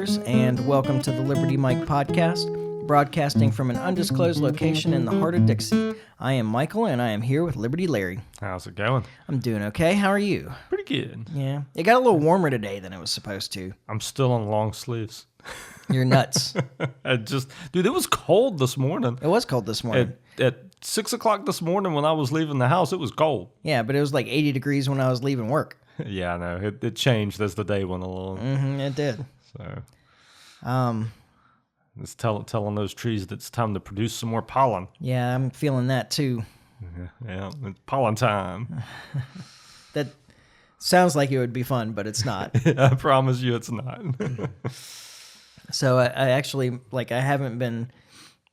viewers, and welcome to the Liberty Mike podcast, broadcasting from an undisclosed location in the heart of Dixie. I am Michael, and I am here with Liberty Larry. How's it going? I'm doing okay. How are you? Pretty good. Yeah. It got a little warmer today than it was supposed to. I'm still on long sleeves. You're nuts. Dude, it was cold this morning. It was cold this morning. At 6 o'clock this morning when I was leaving the house, it was cold. Yeah, but it was like 80 degrees when I was leaving work. Yeah, I know. It changed as the day went along. It did. So, it's telling those trees that it's time to produce some more pollen. Yeah, I'm feeling that too. Yeah, it's pollen time. That sounds like it would be fun, but it's not. I promise you it's not. So I actually, I haven't been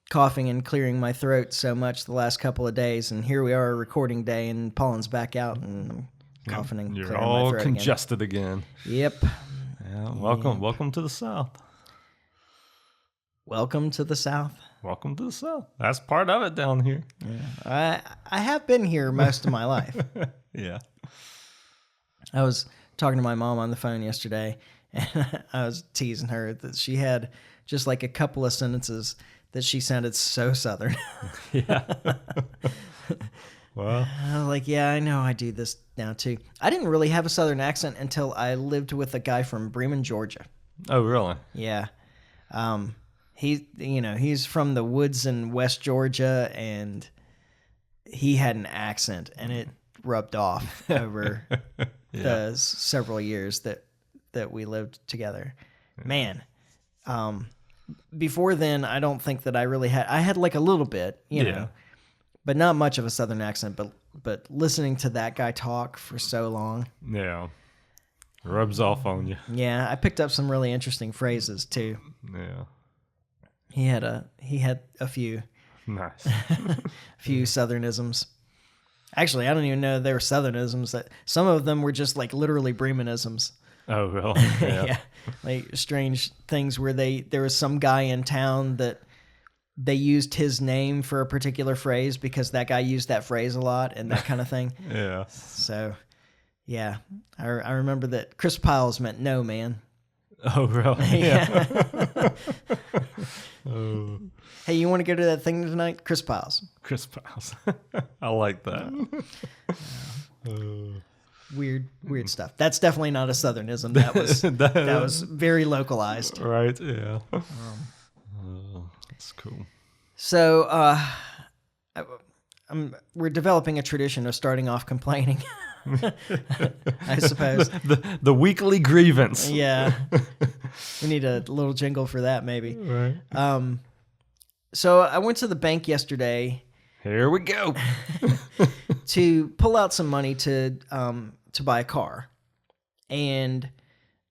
coughing and clearing my throat so much the last couple of days, and here we are, recording day, and pollen's back out, and I'm coughing and You're clearing all my throat congested again. Yep. Yeah, welcome to the South. Welcome to the South. Welcome to the South. That's part of it down here. Yeah. I have been here most of my life. Yeah. I was talking to my mom on the phone yesterday, and I was teasing her that she had just like a couple of sentences that she sounded so Southern. Yeah. Well, I was like, yeah, I know I do this now too. I didn't really have a Southern accent until I lived with a guy from Bremen, Georgia. oh, really? Yeah. He's from the woods in West Georgia, and he had an accent, and it rubbed off over the several years that we lived together. Man, before then, I don't think that I really had. I had like a little bit, you know, but not much of a Southern accent. But listening to that guy talk for so long, Yeah. Rubs off on you. yeah, I picked up some really interesting phrases too. Yeah. He had a few Nice. few Southernisms. Actually, I don't even know they were Southernisms. That some of them were just like literally Bremenisms. Oh, really? Yeah. Yeah, like strange things where there was some guy in town that they used his name for a particular phrase because that guy used that phrase a lot and that kind of thing. Yeah. So, yeah, I remember that Chris Piles meant no, man. Oh, really? Yeah. Oh, Hey, you want to go to that thing tonight? Chris Piles. Chris Piles. I like that. Oh. Weird stuff. That's definitely not a Southernism. That was very localized. Right, yeah. That's cool. So, we're developing a tradition of starting off complaining, I suppose. The weekly grievance. Yeah. We need a little jingle for that, maybe. Right. So I went to the bank yesterday Here we go. to pull out some money to buy a car. And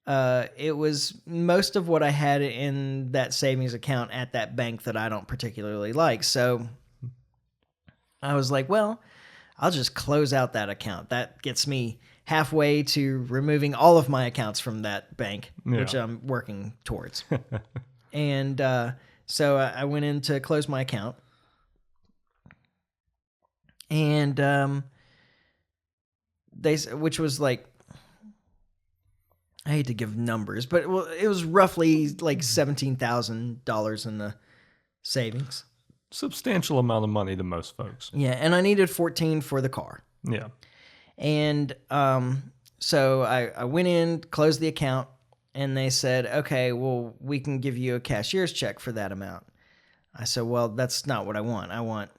it was most of what I had in that savings account at that bank that I don't particularly like. So I was like, well, I'll just close out that account. That gets me halfway to removing all of my accounts from that bank, which I'm working towards. And so I went in to close my account. And which was like, I hate to give numbers, but it was roughly like $17,000 in the savings. Substantial amount of money to most folks. Yeah, and I needed 14 for the car. Yeah. And so I went in, closed the account, and they said, okay, well, we can give you a cashier's check for that amount. I said, well, that's not what I want.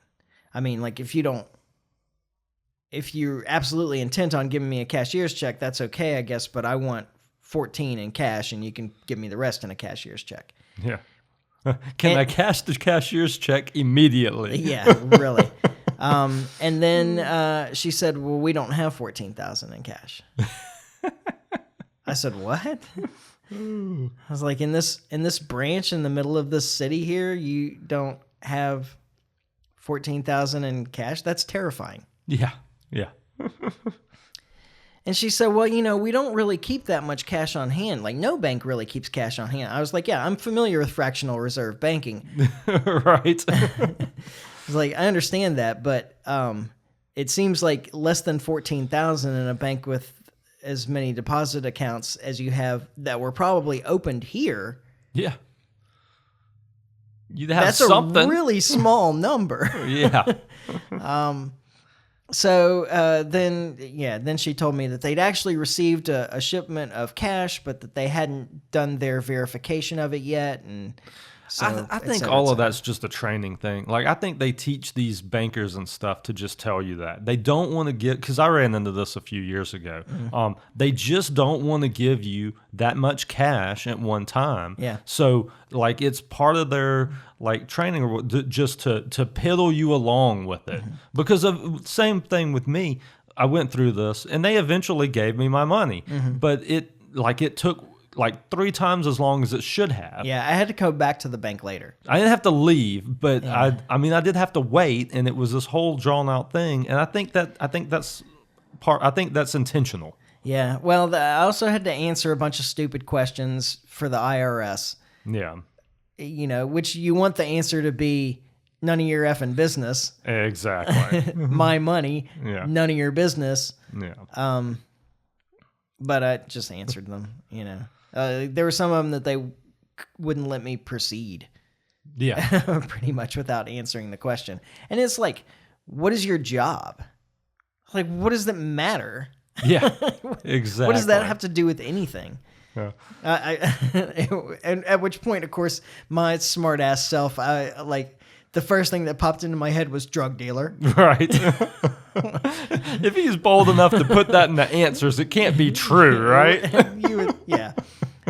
If you're absolutely intent on giving me a cashier's check, that's okay, I guess, but I want 14 in cash, and you can give me the rest in a cashier's check. Yeah. Can I cash the cashier's check immediately? Yeah, really. And then she said, well, we don't have 14,000 in cash. I said, what? I was like, in this branch in the middle of this city here, you don't have 14,000 in cash? That's terrifying. Yeah. Yeah. And she said, well, we don't really keep that much cash on hand. Like, no bank really keeps cash on hand. I was like, yeah, I'm familiar with fractional reserve banking. Right. I was like, I understand that, but it seems like less than 14,000 in a bank with as many deposit accounts as you have that were probably opened here Yeah. You'd have That's something. a really small number. Yeah. So then she told me that they'd actually received a shipment of cash, but that they hadn't done their verification of it yet. And so I et think cetera, all et of cetera. that's just a training thing. Like, I think they teach these bankers and stuff to just tell you that. They don't want to get, because I ran into this a few years ago. They just don't want to give you that much cash at one time. Yeah. So, like, it's part of their, like, training or just to piddle you along with it. Because of same thing with me. I went through this, and they eventually gave me my money. But it took like 3 times as long as it should have. Yeah, I had to go back to the bank later. I didn't have to leave, but I mean, I did have to wait, and it was this whole drawn out thing. And I think that's intentional. Yeah, well, I also had to answer a bunch of stupid questions for the IRS. Yeah, Which you want the answer to be none of your effing business. exactly. My money, Yeah. none of your business. Yeah, But I just answered them. There were some of them that they wouldn't let me proceed. yeah, Pretty much without answering the question. And it's like, what is your job? Like, what does that matter? yeah. Exactly. What does that have to do with anything? Yeah. And at which point, of course, my smart ass self, the first thing that popped into my head was drug dealer. Right. If he's bold enough to put that in the answers, it can't be true, right? Yeah.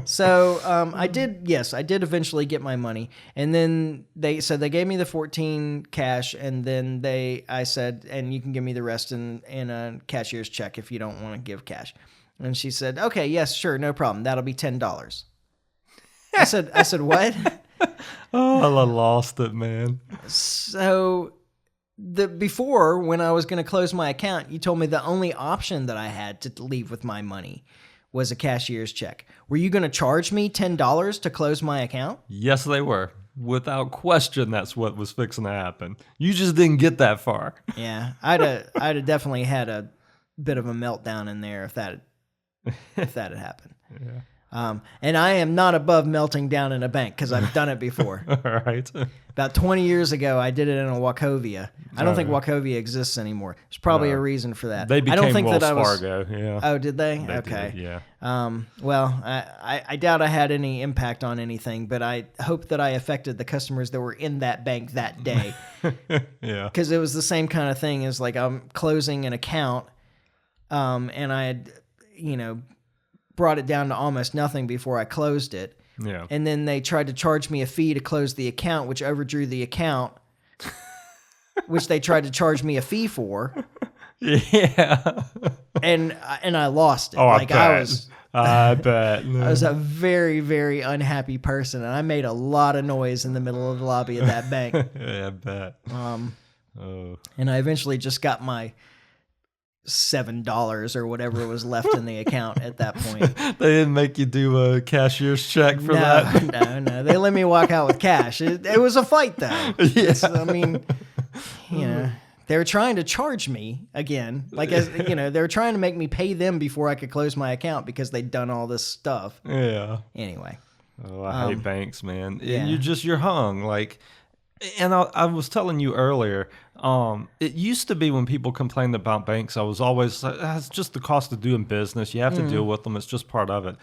So I did eventually get my money, and then they gave me the 14 cash, and then I said, and you can give me the rest in a cashier's check if you don't want to give cash. And she said, okay, yes, sure, no problem. That'll be $10. I said, what? Oh, I lost it, man. So before, when I was going to close my account, you told me the only option that I had to leave with my money was a cashier's check. Were you going to charge me $10 to close my account? Yes, they were. Without question, that's what was fixing to happen. You just didn't get that far. Yeah, I'd have definitely had a bit of a meltdown in there if that had happened. Yeah. And I am not above melting down in a bank because I've done it before. All right. About 20 years ago, I did it in a Wachovia. I don't think Wachovia exists anymore. There's probably a reason for that. They became I don't think Wells that I was, Fargo. Yeah. Oh, did they? They Okay. did, yeah. Well, I doubt I had any impact on anything, but I hope that I affected the customers that were in that bank that day. Yeah. Because it was the same kind of thing as like I'm closing an account, and I had, brought it down to almost nothing before I closed it. Yeah. And then they tried to charge me a fee to close the account, which overdrew the account, which they tried to charge me a fee for. Yeah. And I lost it. Oh, like I bet. I was a very, very unhappy person, and I made a lot of noise in the middle of the lobby of that bank. Yeah, I bet. And I eventually just got my $7 or whatever was left in the account at that point. They didn't make you do a cashier's check for that? No. They let me walk out with cash. It was a fight, though. Yeah. They were trying to charge me again. They were trying to make me pay them before I could close my account because they'd done all this stuff. Yeah. Anyway. Oh, I hate banks, man. Yeah. You're hung. And I was telling you earlier, it used to be when people complained about banks, I was always like, it's just the cost of doing business. You have to deal with them. It's just part of it.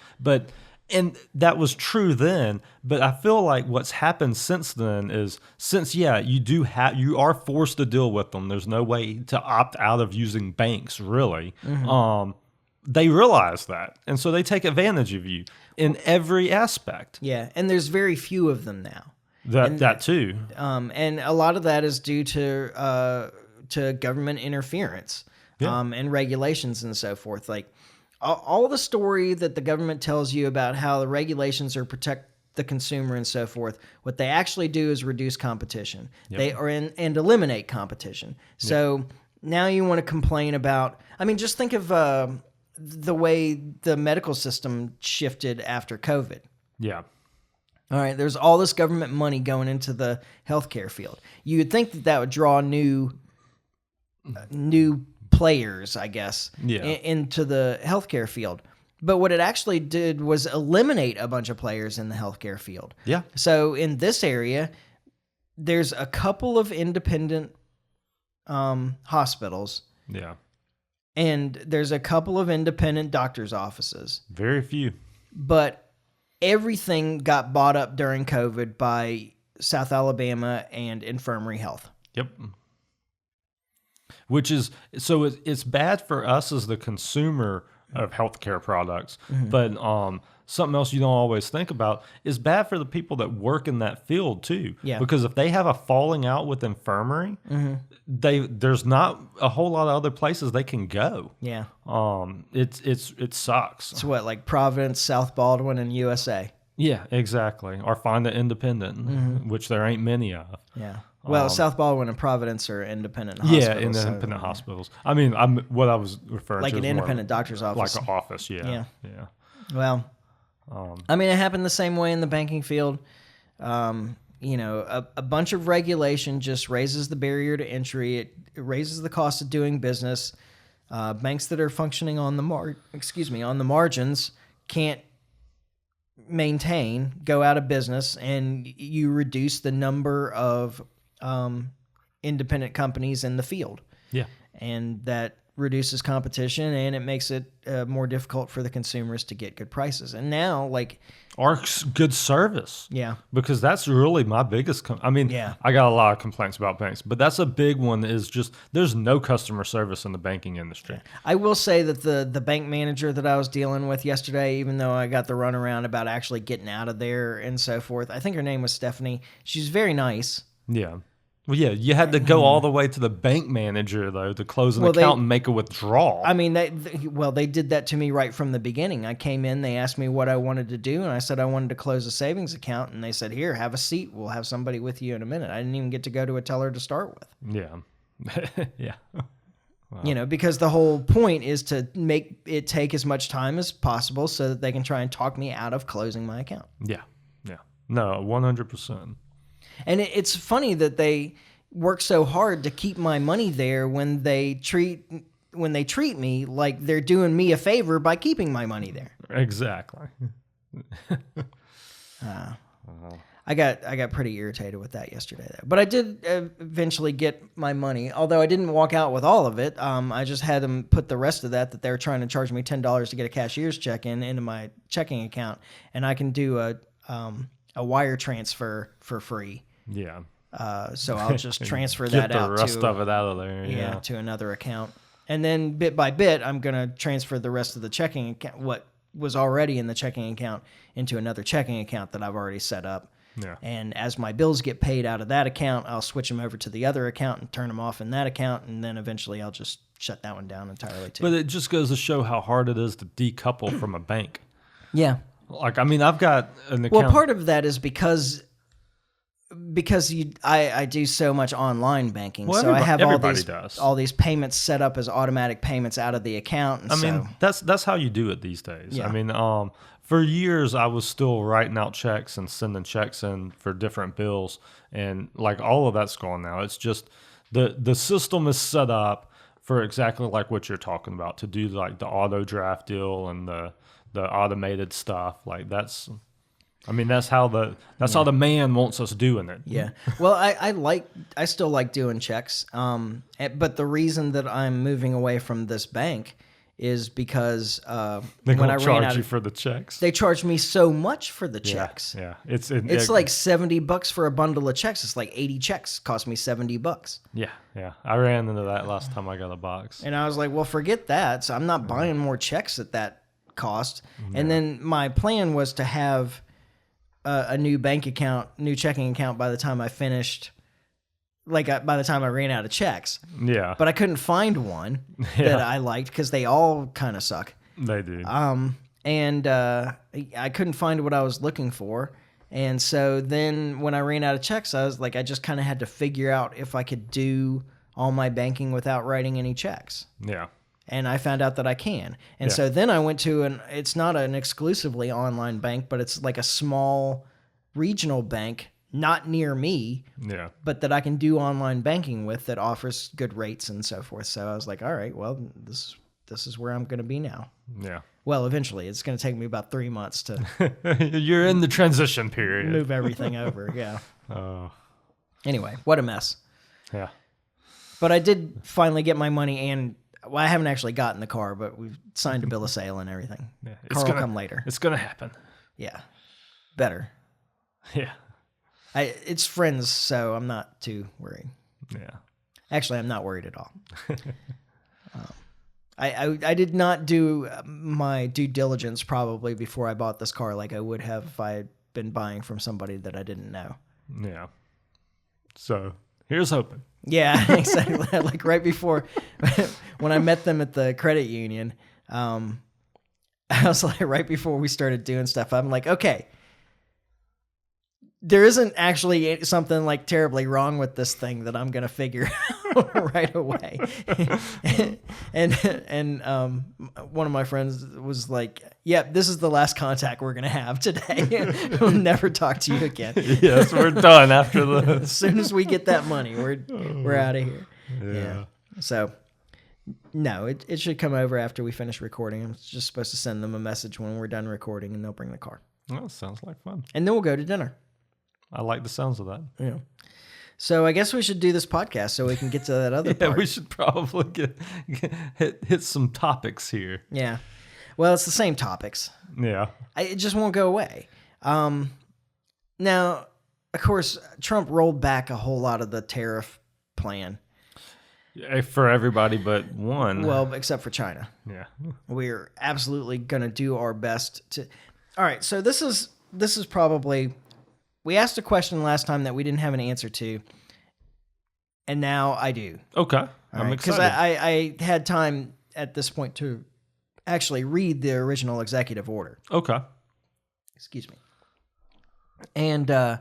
And that was true then, but I feel like what's happened since then is you are forced to deal with them. There's no way to opt out of using banks, really. They realize that, and so they take advantage of you in every aspect. Yeah, and there's very few of them now. That too. And a lot of that is due to government interference, and regulations and so forth. Like all the story that the government tells you about how the regulations are protect the consumer and so forth, what they actually do is reduce competition. Yep. And eliminate competition. So now you want to complain about, just think of the way the medical system shifted after COVID. Yeah. All right, there's all this government money going into the healthcare field. You would think that would draw new players, I guess, into the healthcare field. But what it actually did was eliminate a bunch of players in the healthcare field. Yeah. So in this area, there's a couple of independent hospitals. Yeah. And there's a couple of independent doctor's offices. Very few. But everything got bought up during COVID by South Alabama and Infirmary Health. Yep. Which is, so it's bad for us as the consumer of healthcare products, but something else you don't always think about is bad for the people that work in that field too. Yeah. Because if they have a falling out with infirmary, there's not a whole lot of other places they can go. Yeah. It sucks. It's what, like Providence, South Baldwin, and USA. Yeah, exactly. Or find an independent, which there ain't many of. Yeah. Well, South Baldwin and Providence are independent hospitals. Yeah, independent hospitals. I mean, what I was referring like to an is independent doctor's office. like an office. Yeah. Well, I mean, it happened the same way in the banking field. You know, a bunch of regulation just raises the barrier to entry. It raises the cost of doing business. Banks that are functioning on the margins can't maintain, go out of business, and you reduce the number of independent companies in the field. Yeah. And that reduces competition, and it makes it more difficult for the consumers to get good prices. And now, like... Or good service. Yeah. Because that's really my biggest... I mean, Yeah. I got a lot of complaints about banks, but that's a big one is just there's no customer service in the banking industry. Yeah. I will say that the bank manager that I was dealing with yesterday, even though I got the runaround about actually getting out of there and so forth, I think her name was Stephanie. She's very nice. Yeah. Well, yeah, you had to go all the way to the bank manager, though, to close an account and make a withdrawal. I mean, they did that to me right from the beginning. I came in, they asked me what I wanted to do, and I said I wanted to close a savings account, and they said, here, have a seat. We'll have somebody with you in a minute. I didn't even get to go to a teller to start with. Yeah. Yeah. Wow. You know, because the whole point is to make it take as much time as possible so that they can try and talk me out of closing my account. Yeah. Yeah. No, 100%. And it's funny that they work so hard to keep my money there when they treat me like they're doing me a favor by keeping my money there. Exactly. I got pretty irritated with that yesterday, though. But I did eventually get my money, although I didn't walk out with all of it. I just had them put the rest of that they were trying to charge me $10 to get a cashier's check into my checking account, and I can do a wire transfer for free. Yeah. So I'll just transfer that out. Get the rest of it out of there. Yeah, to another account. And then bit by bit, I'm going to transfer the rest of the checking account, what was already in the checking account, into another checking account that I've already set up. Yeah. And as my bills get paid out of that account, I'll switch them over to the other account and turn them off in that account. And then eventually I'll just shut that one down entirely too. But it just goes to show how hard it is to decouple from a bank. Yeah. Like, I mean, I've got an account. Well, part of that is because I do so much online banking, well, so I have does. all these payments set up as automatic payments out of the account. And I mean, that's how you do it these days. Yeah. I mean, for years I was still writing out checks and sending checks in for different bills, and like all of that's gone now. It's just the system is set up for exactly like what you're talking about, to do like the auto draft deal and the automated stuff. Like that's how the man wants us doing it. Yeah. Well, I still like doing checks. But the reason that I'm moving away from this bank is because they're going to charge you for the checks. They charge me so much for the checks. Yeah. It's like $70 for a bundle of checks. It's like 80 checks cost me $70. Yeah. I ran into that last time I got a box. And I was like, well, forget that. So I'm not buying more checks at that cost. Yeah. And then my plan was to have a new bank account, new checking account by the time I finished, by the time I ran out of checks. Yeah. But I couldn't find one that I liked because they all kind of suck. They do. And I couldn't find what I was looking for. And so then when I ran out of checks, I was like, I just kind of had to figure out if I could do all my banking without writing any checks. Yeah. And I found out that I can. And so then I went to it's not an exclusively online bank, but it's like a small regional bank, not near me, but that I can do online banking with, that offers good rates and so forth. So I was like, all right, well, this this is where I'm going to be now. Yeah. Well, eventually, it's going to take me about 3 months to You're in the transition period. move everything over. Yeah. Oh. Anyway, what a mess. Yeah. But I did finally get my money, and well, I haven't actually gotten the car, but we've signed a bill of sale and everything. Yeah. Car will come later. It's gonna happen. Yeah. Better. Yeah. It's friends, so I'm not too worried. Yeah. Actually, I'm not worried at all. I did not do my due diligence probably before I bought this car like I would have if I had been buying from somebody that I didn't know. Yeah. So here's hoping. Yeah, exactly. Like right before, when I met them at the credit union, I was like, right before we started doing stuff, I'm like, okay, there isn't actually something like terribly wrong with this thing that I'm going to figure out right away. and one of my friends was like, yep, this is the last contact we're going to have today. We'll never talk to you again. Yes, we're done after this. As soon as we get that money, we're out of here. Yeah. So no, it should come over after we finish recording. I'm just supposed to send them a message when we're done recording, and they'll bring the car. Well, sounds like fun. And then we'll go to dinner. I like the sounds of that. Yeah. So I guess we should do this podcast so we can get to that other Yeah, part. we should probably hit some topics here. Yeah. Well, it's the same topics. Yeah. It just won't go away. Now, of course, Trump rolled back a whole lot of the tariff plan. For everybody but one. Well, except for China. Yeah. We're absolutely going to do our best to. All right. So this is probably. We asked a question last time that we didn't have an answer to, and now I do. Okay. I'm excited. Because I had time at this point to actually read the original executive order. Okay. Excuse me. And, I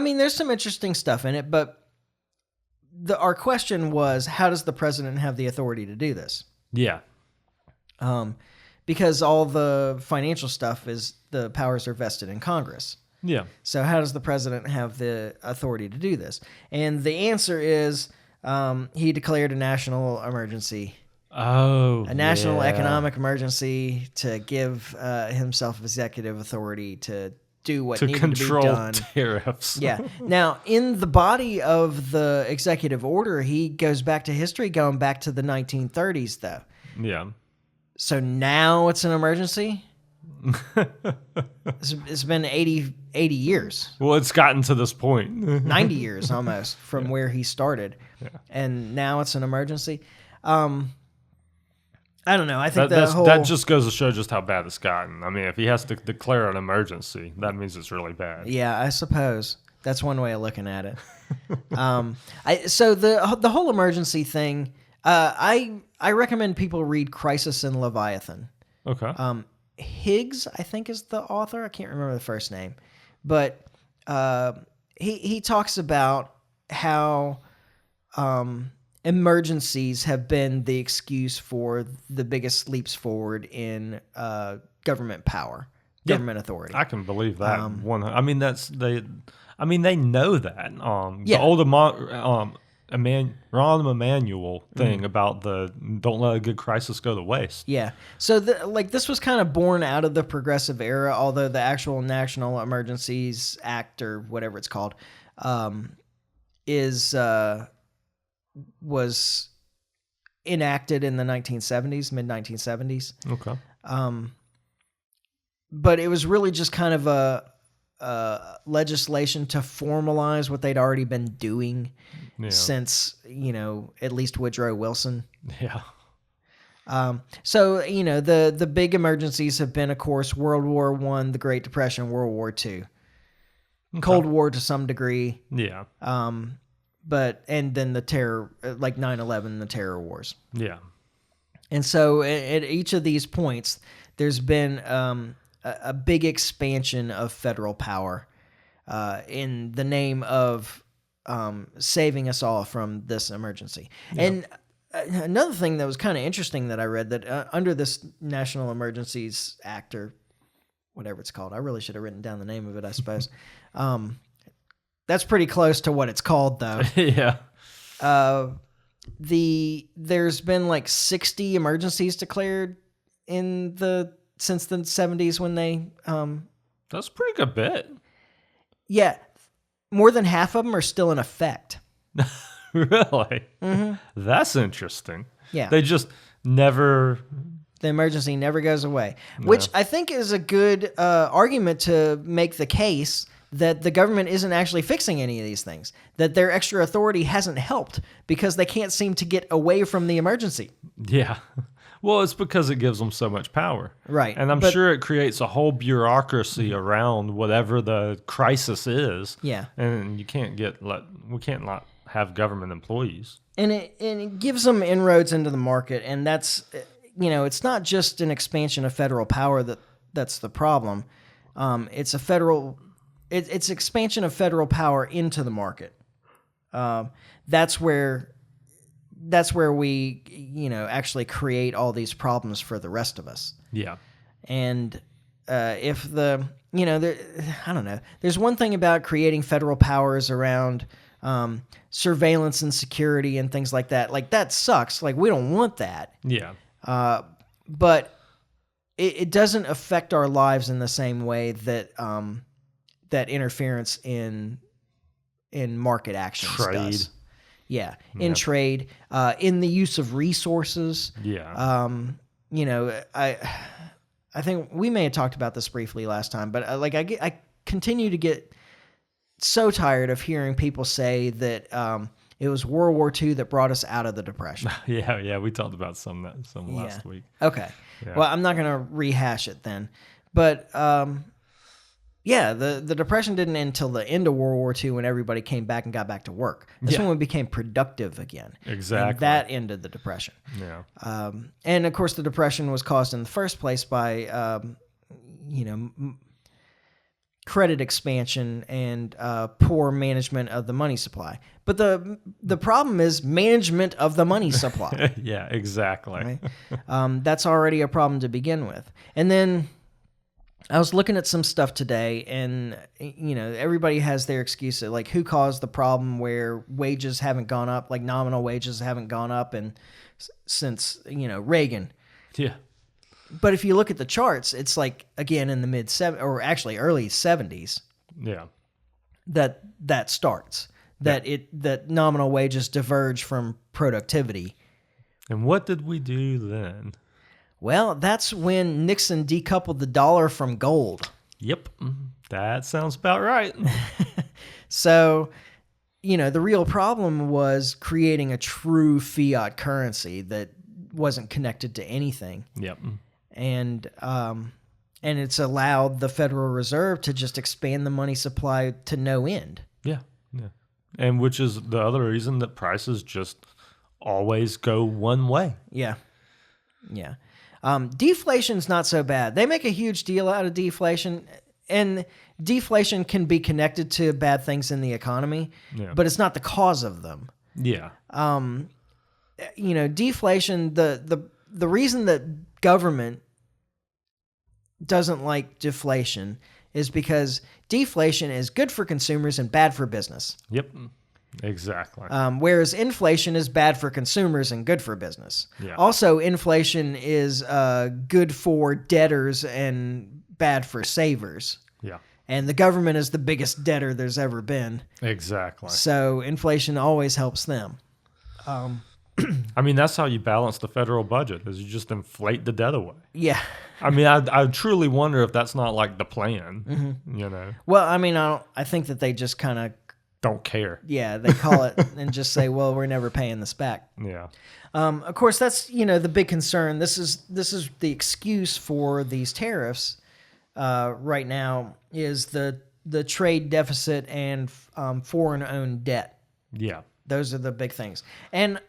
mean, there's some interesting stuff in it, but our question was, how does the president have the authority to do this? Yeah. Because all the financial stuff the powers are vested in Congress. Yeah. So how does the president have the authority to do this? And the answer is he declared a national emergency. Oh, A national economic emergency to give himself executive authority to do what needed to be done. Tariffs. Yeah. Now, in the body of the executive order, he goes back to history, going back to the 1930s, though. Yeah. So now it's an emergency? It's been 80 years. Well, it's gotten to this point. 90 years almost from where he started. Yeah. And now it's an emergency. I don't know. I think that just goes to show just how bad it's gotten. I mean, if he has to declare an emergency, that means it's really bad. Yeah, I suppose that's one way of looking at it. So the whole emergency thing, I recommend people read Crisis in Leviathan. Okay. Higgs, I think, is the author. I can't remember the first name, but he talks about how emergencies have been the excuse for the biggest leaps forward in government power, government authority. I can believe that. I mean, they know that. Yeah. The old Rahm Emanuel thing about the don't let a good crisis go to waste. Yeah. So this was kind of born out of the progressive era, although the actual National Emergencies Act, or whatever it's called, was enacted in the 1970s, mid 1970s. Okay. But it was really just kind of a legislation to formalize what they'd already been doing since, at least Woodrow Wilson. Yeah. So, the big emergencies have been, of course, World War I, the Great Depression, World War II, Cold War to some degree. Yeah. And then the terror, like 9/11, the terror wars. Yeah. And so at each of these points, there's been a big expansion of federal power in the name of saving us all from this emergency. Yeah. And another thing that was kind of interesting that I read, that under this National Emergencies Act, or whatever it's called, I really should have written down the name of it, I suppose. That's pretty close to what it's called, though. Yeah. there's been like 60 emergencies declared since the 70s when they That's a pretty good bit. yeah, more than half of them are still in effect. Really? That's interesting. Yeah. They just never. The emergency never goes away, which I think is a good argument to make the case that the government isn't actually fixing any of these things, that their extra authority hasn't helped because they can't seem to get away from the emergency. Yeah. Well, it's because it gives them so much power. Right. And I'm sure it creates a whole bureaucracy around whatever the crisis is. Yeah. And we can't not have government employees. And it gives them inroads into the market, and that's, it's not just an expansion of federal power that's the problem. It's it's expansion of federal power into the market. That's where we, actually create all these problems for the rest of us. Yeah. And if I don't know, there's one thing about creating federal powers around surveillance and security and things like that. Like, that sucks. Like, we don't want that. Yeah. But it doesn't affect our lives in the same way that that interference in market actions does. Yeah, in trade, in the use of resources. Yeah. I think we may have talked about this briefly last time, but I continue to get so tired of hearing people say that it was World War II that brought us out of the Depression. Yeah, we talked about some last week. Okay. Yeah. Well, I'm not going to rehash it then. But the Depression didn't end until the end of World War II when everybody came back and got back to work. That's when we became productive again. Exactly. And that ended the Depression. Yeah. And of course, the Depression was caused in the first place by, credit expansion and poor management of the money supply. But the problem is management of the money supply. Yeah, exactly. Right? That's already a problem to begin with. And then I was looking at some stuff today, and everybody has their excuses, like who caused the problem where wages haven't gone up, like nominal wages haven't gone up, and since Reagan. Yeah. But if you look at the charts, it's like, again, in the early 70s. Yeah. That starts. That nominal wages diverge from productivity. And what did we do then? Well, that's when Nixon decoupled the dollar from gold. Yep. That sounds about right. So, the real problem was creating a true fiat currency that wasn't connected to anything. Yep. And it's allowed the Federal Reserve to just expand the money supply to no end. Yeah. And which is the other reason that prices just always go one way. Yeah. Deflation's not so bad. They make a huge deal out of deflation, and deflation can be connected to bad things in the economy, but it's not the cause of them. Yeah. Deflation, the reason that government doesn't like deflation is because deflation is good for consumers and bad for business. Yep. Exactly. Whereas inflation is bad for consumers and good for business. Yeah. Also, inflation is good for debtors and bad for savers. Yeah. And the government is the biggest debtor there's ever been. Exactly. So inflation always helps them. I mean, that's how you balance the federal budget, is you just inflate the debt away. Yeah. I mean, I truly wonder if that's not like the plan, Well, I mean, I think that they just kind of don't care. Yeah, they call it and just say, well, we're never paying this back. Yeah. Of course, that's, the big concern. This is the excuse for these tariffs right now is the trade deficit and foreign-owned debt. Yeah. Those are the big things. And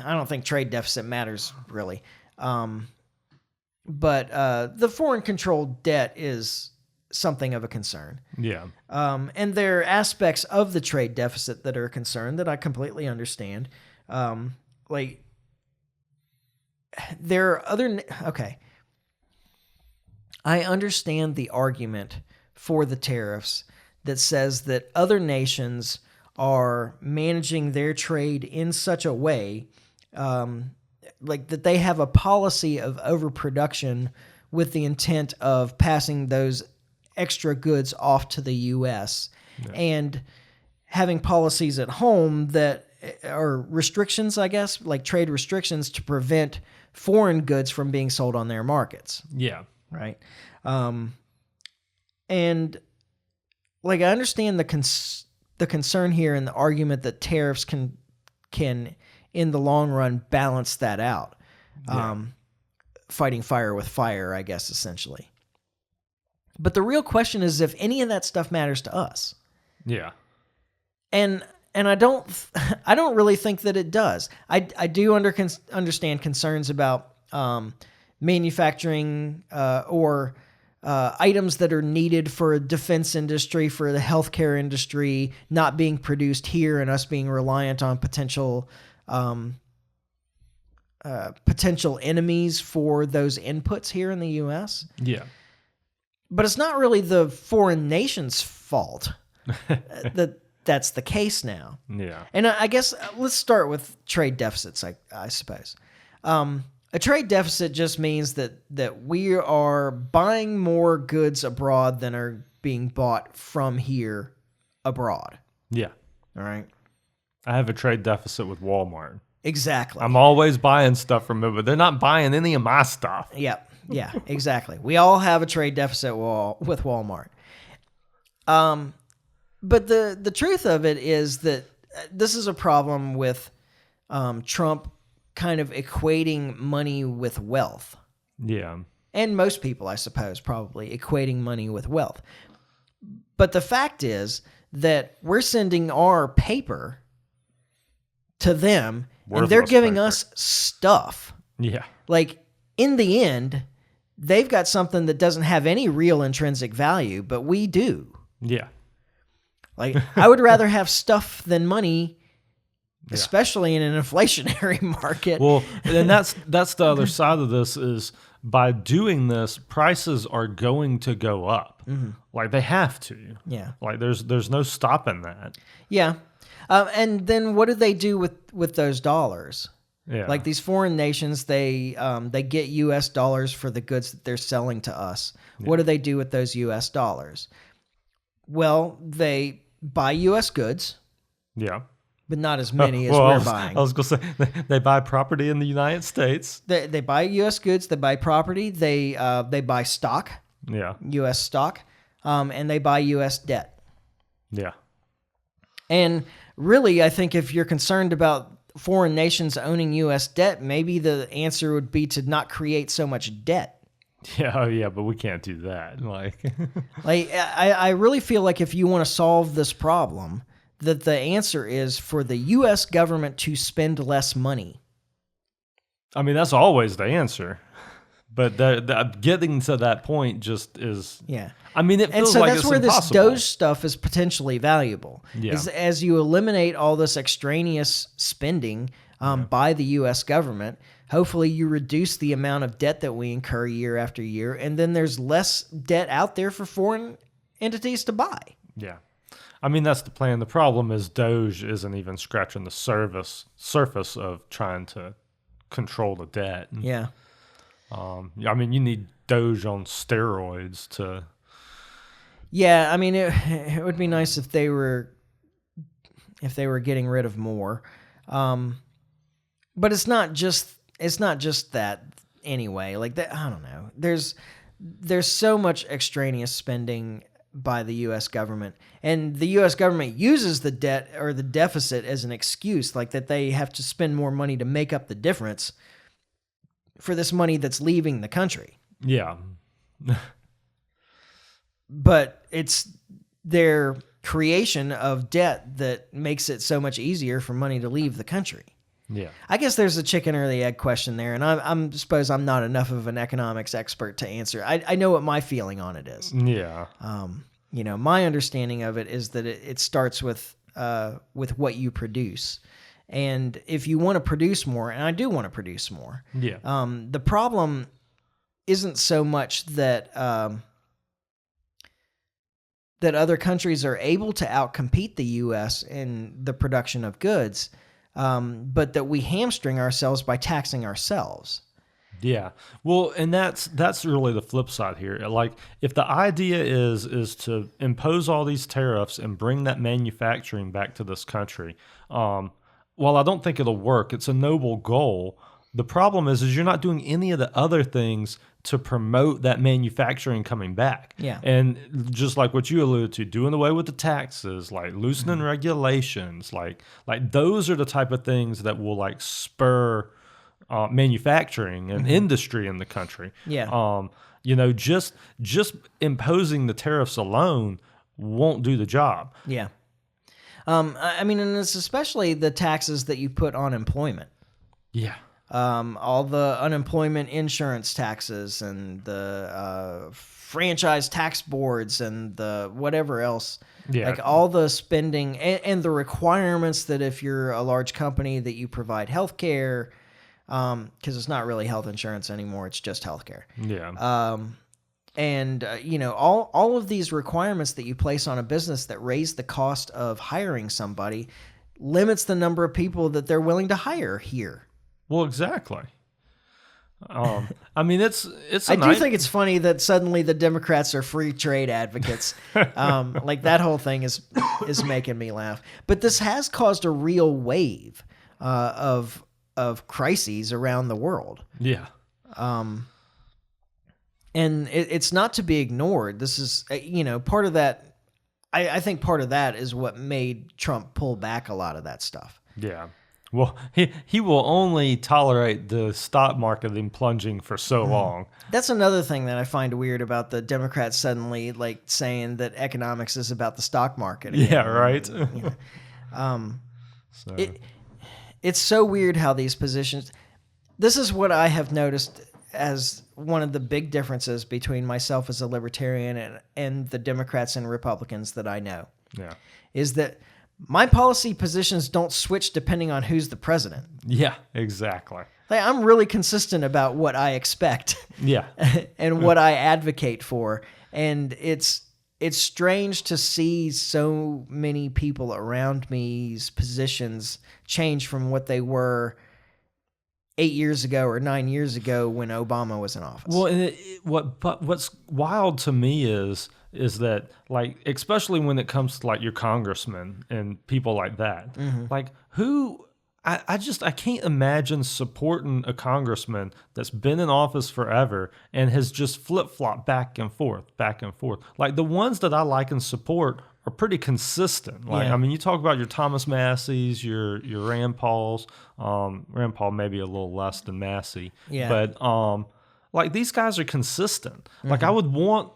I don't think trade deficit matters, really. But the foreign-controlled debt is something of a concern. Yeah. And there are aspects of the trade deficit that are a concern that I completely understand. Like, there are other... Okay. I understand the argument for the tariffs that says that other nations are managing their trade in such a way, like that they have a policy of overproduction with the intent of passing those extra goods off to the U.S. and having policies at home that are restrictions, I guess, like trade restrictions to prevent foreign goods from being sold on their markets. Yeah. Right. And like I understand the concern here and the argument that tariffs can in the long run balance that out. Fighting fire with fire, I guess, essentially. But the real question is if any of that stuff matters to us. Yeah. And I don't really think that it does. I do understand concerns about manufacturing or items that are needed for a defense industry, for the healthcare industry, not being produced here and us being reliant on potential enemies for those inputs here in the U.S. Yeah. But it's not really the foreign nation's fault that's the case now. Yeah. And I guess let's start with trade deficits, I suppose. A trade deficit just means that we are buying more goods abroad than are being bought from here abroad. Yeah. All right. I have a trade deficit with Walmart. Exactly. I'm always buying stuff from them, but they're not buying any of my stuff. Yep. Yeah, exactly. We all have a trade deficit with Walmart. But the truth of it is that this is a problem with Trump kind of equating money with wealth. Yeah. And most people, I suppose, probably equating money with wealth. But the fact is that we're sending our paper to them, and they're giving us stuff. Yeah. Like, in the end, they've got something that doesn't have any real intrinsic value, but we do. Yeah. Like, I would rather have stuff than money, especially in an inflationary market. Well, and that's the other side of this is by doing this, prices are going to go up. Mm-hmm. Like, they have to. Yeah. Like, there's no stopping that. Yeah. And then what do they do with those dollars? Yeah. Like these foreign nations, they get U.S. dollars for the goods that they're selling to us. Yeah. What do they do with those U.S. dollars? Well, they buy U.S. goods. Yeah. But not as many as we're buying. I was going to say, they buy property in the United States. They buy U.S. goods. They buy property. They buy stock. Yeah. U.S. stock. And they buy U.S. debt. Yeah. And really, I think if you're concerned about foreign nations owning U.S. debt, maybe the answer would be to not create so much debt. Yeah, oh yeah, but we can't do that. Like I really feel like if you want to solve this problem, that the answer is for the U.S. government to spend less money. I mean, that's always the answer. But getting to that point just is... Yeah. I mean, it feels like it's impossible. And so that's where this Doge stuff is potentially valuable. Yeah. Is as you eliminate all this extraneous spending by the U.S. government, hopefully you reduce the amount of debt that we incur year after year, and then there's less debt out there for foreign entities to buy. Yeah. I mean, that's the plan. The problem is Doge isn't even scratching the surface of trying to control the debt. Yeah. I mean, you need Doge on steroids to... Yeah, I mean, it would be nice if they were getting rid of more. But it's not just that anyway. Like that, I don't know. There's so much extraneous spending by the U.S. government, and the U.S. government uses the debt or the deficit as an excuse, like that they have to spend more money to make up the difference for this money that's leaving the country. Yeah. But it's their creation of debt that makes it so much easier for money to leave the country. Yeah. I guess there's a chicken or the egg question there, and I suppose I'm not enough of an economics expert to answer. I know what my feeling on it is. Yeah. My understanding of it is that it starts with what you produce. And if you want to produce more, and I do want to produce more, the problem isn't so much that that other countries are able to outcompete the U.S. in the production of goods, but that we hamstring ourselves by taxing ourselves. Yeah. Well, and that's really the flip side here. Like, if the idea is to impose all these tariffs and bring that manufacturing back to this country, while I don't think it'll work, it's a noble goal. The problem is you're not doing any of the other things to promote that manufacturing coming back. Yeah. And just like what you alluded to, doing away with the taxes, like loosening regulations, like those are the type of things that will like spur manufacturing and industry in the country. Yeah. Just imposing the tariffs alone won't do the job. Yeah. I mean, and it's especially the taxes that you put on employment. Yeah. All the unemployment insurance taxes and the franchise tax boards and the whatever else. Yeah. Like all the spending and the requirements that if you're a large company that you provide health care, because it's not really health insurance anymore. It's just health care. Yeah. All of these requirements that you place on a business that raise the cost of hiring somebody limits the number of people that they're willing to hire here. Well, exactly. I mean, it's. I do think it's funny that suddenly the Democrats are free trade advocates. Like that whole thing is making me laugh. But this has caused a real wave of crises around the world. Yeah. And it's not to be ignored. This is, part of that. I think part of that is what made Trump pull back a lot of that stuff. Yeah. Well, he will only tolerate the stock market plunging for so long. That's another thing that I find weird about the Democrats suddenly like saying that economics is about the stock market again. Yeah, right. It's so weird how these positions. This is what I have noticed as one of the big differences between myself as a libertarian and the Democrats and Republicans that I know. Yeah. Is that my policy positions don't switch depending on who's the president. Yeah, exactly. Like, I'm really consistent about what I expect. Yeah. And what I advocate for. And it's strange to see so many people around me's positions change from what they were 8 years ago or 9 years ago when Obama was in office. Well, what's wild to me is that, like, especially when it comes to like your congressmen and people like that, like I can't imagine supporting a congressman that's been in office forever and has just flip-flopped back and forth. Like the ones that I like and support are pretty consistent. Like, I mean, you talk about your Thomas Masseys, your Rand Pauls, Rand Paul maybe a little less than Massey. Yeah. But like these guys are consistent. Like I would want.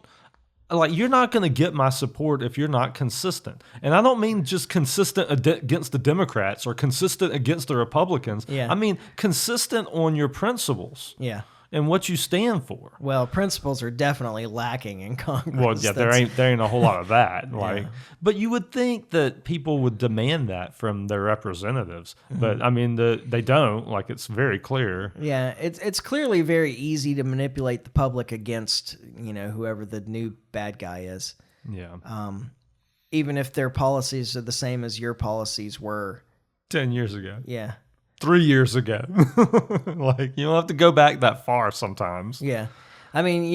Like, you're not going to get my support if you're not consistent. And I don't mean just consistent against the Democrats or consistent against the Republicans. Yeah. I mean consistent on your principles. Yeah. And what you stand for. Well, principles are definitely lacking in Congress. Well, yeah, there ain't a whole lot of that. Like, but you would think that people would demand that from their representatives. But I mean, they don't. Like, it's very clear. Yeah, it's clearly very easy to manipulate the public against whoever the new bad guy is. Yeah. Even if their policies are the same as your policies were 10 years ago. Yeah. 3 years ago. Like, you don't have to go back that far sometimes. Yeah. I mean,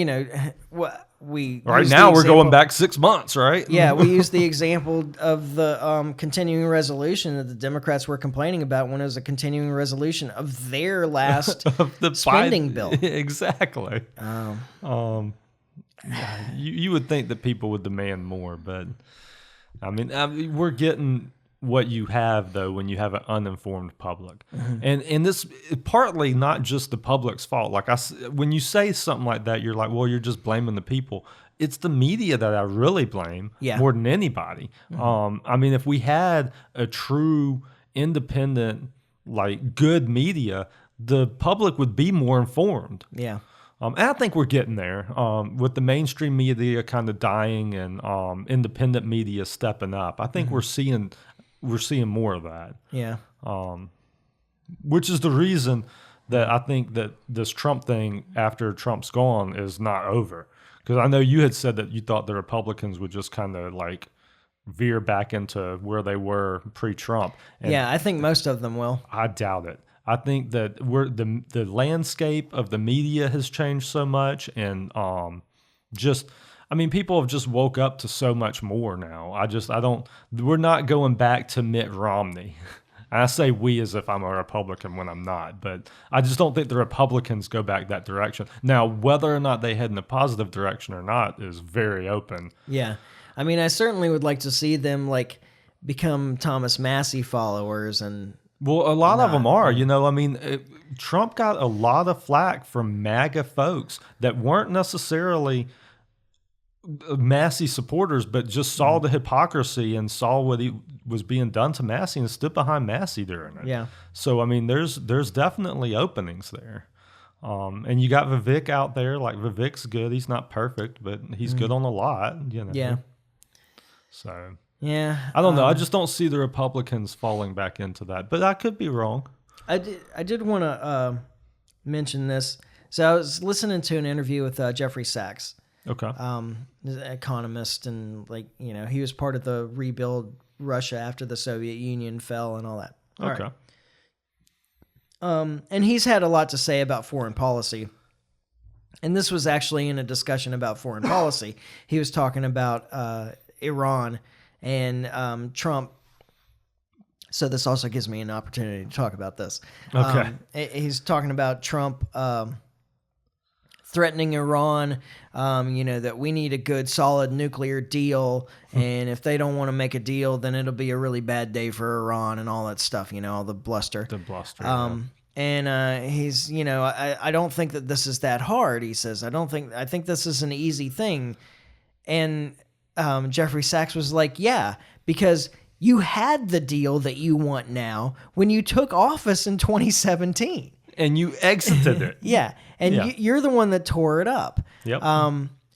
we right now we're going back 6 months, right? Yeah, we use the example of the continuing resolution that the Democrats were complaining about when it was a continuing resolution of their last of the spending bill. Exactly. You would think that people would demand more, but I mean we're getting what you have though when you have an uninformed public, and this is partly not just the public's fault. Like when you say something like that, you're like, well, you're just blaming the people. It's the media that I really blame more than anybody. I mean, if we had a true independent, like good media, the public would be more informed. Yeah. And I think we're getting there with the mainstream media kind of dying and independent media stepping up. I think we're seeing more of that. Yeah. Which is the reason that I think that this Trump thing after Trump's gone is not over. Because I know you had said that you thought the Republicans would just kind of like veer back into where they were pre-Trump. And Yeah, I think most of them will. I doubt it. I think that the landscape of the media has changed so much, and people have just woke up to so much more now. We're not going back to Mitt Romney. I say we as if I'm a Republican when I'm not, but I just don't think the Republicans go back that direction. Now, whether or not they head in a positive direction or not is very open. Yeah. I mean, I certainly would like to see them like become Thomas Massey followers and. Well, a lot of them are, Trump got a lot of flack from MAGA folks that weren't necessarily Massey supporters, but just saw the hypocrisy and saw what he was being done to Massey and stood behind Massey during it. Yeah. So, there's definitely openings there. And you got Vivek out there. Like, Vivek's good. He's not perfect, but he's good on a lot, Yeah. So... Yeah, I don't know. I just don't see the Republicans falling back into that, but I could be wrong. I did want to mention this. So I was listening to an interview with Jeffrey Sachs, Okay. he's an economist, and he was part of the rebuild Russia after the Soviet Union fell and all that. All okay. right. And he's had a lot to say about foreign policy. And this was actually in a discussion about foreign policy. He was talking about Iran and Trump. So this also gives me an opportunity to talk about this. Okay. He's talking about Trump threatening Iran, that we need a good, solid nuclear deal. And if they don't want to make a deal, then it'll be a really bad day for Iran and all that stuff, all the bluster. The bluster. And he's, I don't think that this is that hard, he says. I think this is an easy thing. And Jeffrey Sachs was like, yeah, because you had the deal that you want now when you took office in 2017. And you exited it. Yeah. And you're the one that tore it up. Yep.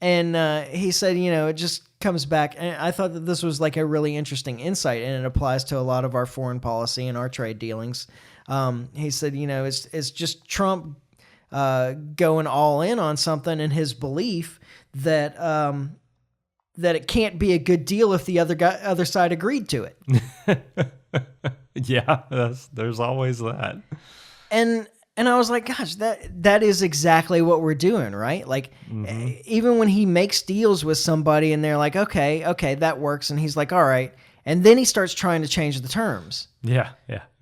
And he said, it just comes back. And I thought that this was like a really interesting insight, and it applies to a lot of our foreign policy and our trade dealings. He said, it's just Trump going all in on something, and his belief that that it can't be a good deal if the other side agreed to it. Yeah, there's always that. And I was like, gosh, that is exactly what we're doing, right? Like, even when he makes deals with somebody and they're like, okay, that works. And he's like, all right. And then he starts trying to change the terms. Yeah.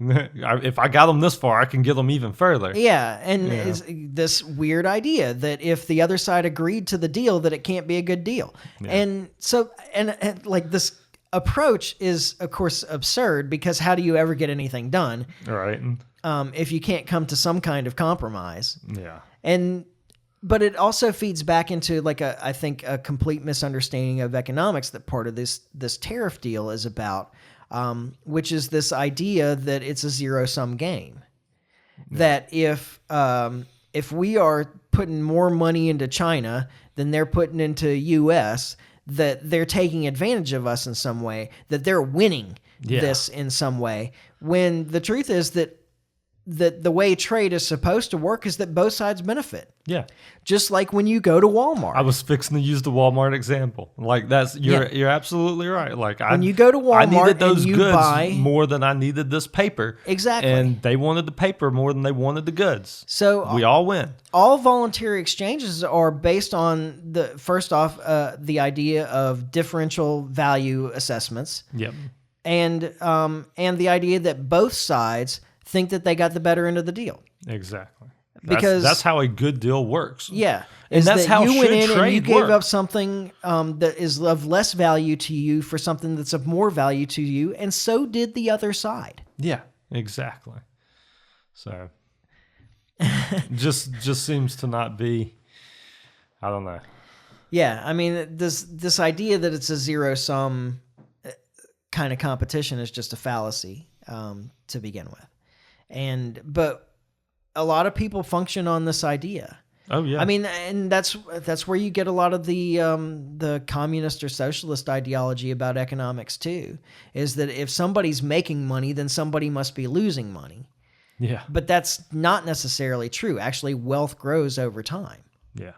If I got them this far, I can get them even further. Yeah, and it's this weird idea that if the other side agreed to the deal, that it can't be a good deal. Yeah. And so, and like this approach is, of course, absurd, because how do you ever get anything done? Right. If you can't come to some kind of compromise. Yeah. But it also feeds back into I think a complete misunderstanding of economics that part of this tariff deal is about, which is this idea that it's a zero-sum game. Yeah. That if we are putting more money into China than they're putting into U.S., that they're taking advantage of us in some way, that they're winning this in some way, when the truth is that the way trade is supposed to work is that both sides benefit. Yeah. Just like when you go to Walmart. I was fixing to use the Walmart example. Like you're absolutely right. Like when you go to Walmart, I needed those and you goods buy more than I needed this paper. Exactly. And they wanted the paper more than they wanted the goods. So we all win. All voluntary exchanges are based on the idea of differential value assessments. Yep. And the idea that both sides think that they got the better end of the deal. Exactly. Because that's how a good deal works. Yeah. And that's how you went in trade and you gave work. up something that is of less value to you for something that's of more value to you, and so did the other side. Yeah, exactly. So just seems to not be, I don't know. Yeah, I mean, this idea that it's a zero-sum kind of competition is just a fallacy to begin with. But a lot of people function on this idea. Oh yeah. I mean, and that's where you get a lot of the communist or socialist ideology about economics too, is that if somebody's making money, then somebody must be losing money. Yeah. But that's not necessarily true. Actually, wealth grows over time. Yeah.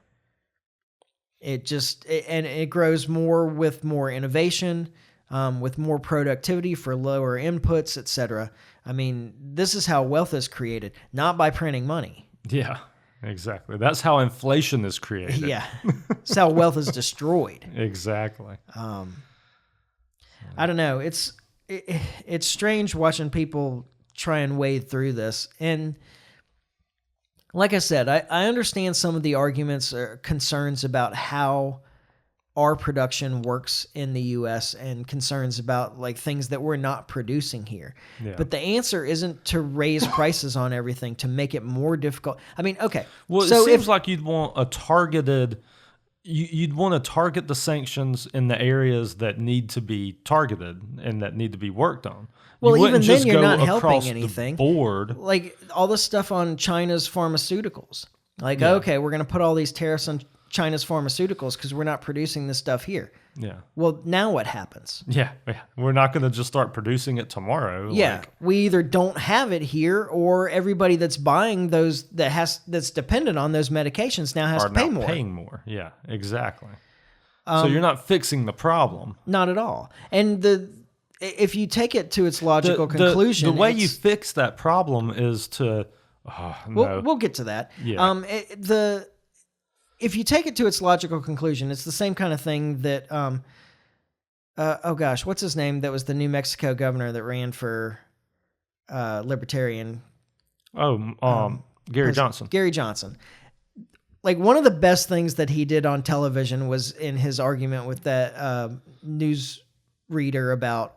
And it grows more with more innovation, with more productivity for lower inputs, etc. I mean, this is how wealth is created, not by printing money. Yeah, exactly. That's how inflation is created. Yeah, it's how wealth is destroyed. Exactly. I don't know. It's strange watching people try and wade through this. And like I said, I understand some of the arguments or concerns about how our production works in the U.S. and concerns about like things that we're not producing here. Yeah. But the answer isn't to raise prices on everything to make it more difficult. I mean, okay. Well, so it seems like you'd want a targeted. You'd want to target the sanctions in the areas that need to be targeted and that need to be worked on. Well, you even then, you're not helping across anything. The board. Like all the stuff on China's pharmaceuticals. Like, okay, we're going to put all these tariffs on China's pharmaceuticals because we're not producing this stuff here. Yeah. Well, now what happens? Yeah. We're not going to just start producing it tomorrow. Yeah. We either don't have it here, or everybody that's buying those that's dependent on those medications now has to pay more. Paying more. Yeah, exactly. So you're not fixing the problem. Not at all. And if you take it to its logical conclusion, the way you fix that problem is to. We'll get to that. Yeah. If you take it to its logical conclusion, it's the same kind of thing that, oh gosh, what's his name? That was the New Mexico governor that ran for Libertarian. Gary Johnson. Gary Johnson. Like one of the best things that he did on television was in his argument with that news reader about